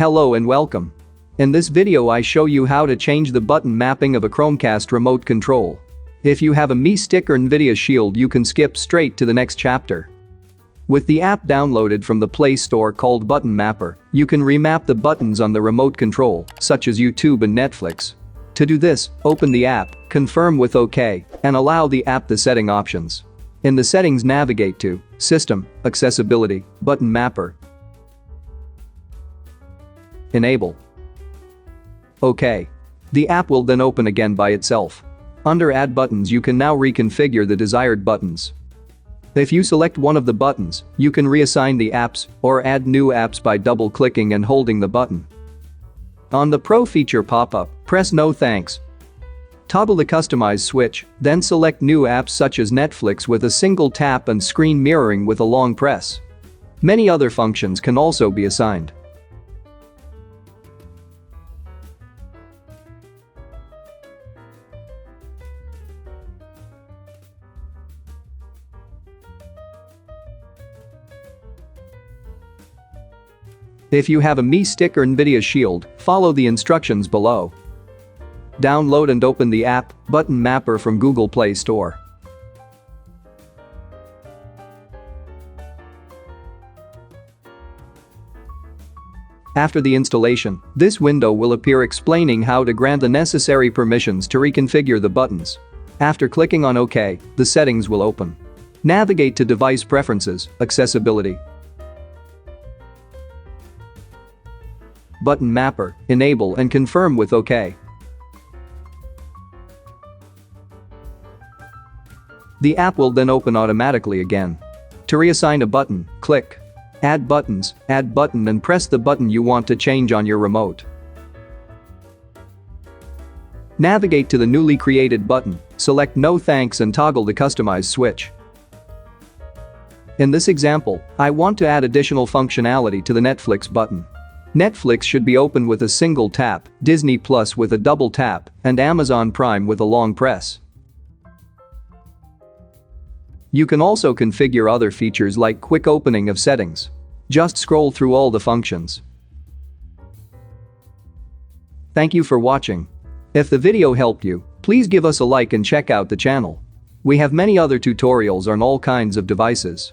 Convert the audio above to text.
Hello and welcome. In this video I show you how to change the button mapping of a Chromecast remote control. If you have a Mi Stick or Nvidia Shield, you can skip straight to the next chapter. With the app downloaded from the Play Store called Button Mapper, you can remap the buttons on the remote control, such as YouTube and Netflix. To do this, open the app, confirm with OK, and allow the app the setting options. In the settings, navigate to System, Accessibility, Button Mapper. Enable. OK. The app will then open again by itself. Under Add Buttons, you can now reconfigure the desired buttons. If you select one of the buttons, you can reassign the apps or add new apps by double-clicking and holding the button. On the Pro feature pop-up, press No Thanks. Toggle the Customize switch, then select new apps such as Netflix with a single tap and screen mirroring with a long press. Many other functions can also be assigned. If you have a Mi Stick or Nvidia Shield, follow the instructions below. Download and open the app, Button Mapper, from Google Play Store. After the installation, this window will appear explaining how to grant the necessary permissions to reconfigure the buttons. After clicking on OK, the settings will open. Navigate to Device Preferences, Accessibility. Button Mapper, enable and confirm with OK. The app will then open automatically again. To reassign a button, click Add Buttons, Add Button, and press the button you want to change on your remote. Navigate to the newly created button, select No Thanks and toggle the Customize switch. In this example, I want to add additional functionality to the Netflix button. Netflix should be open with a single tap, Disney Plus with a double tap, and Amazon Prime with a long press. You can also configure other features like quick opening of settings. Just scroll through all the functions. Thank you for watching. If the video helped you, please give us a like and check out the channel. We have many other tutorials on all kinds of devices.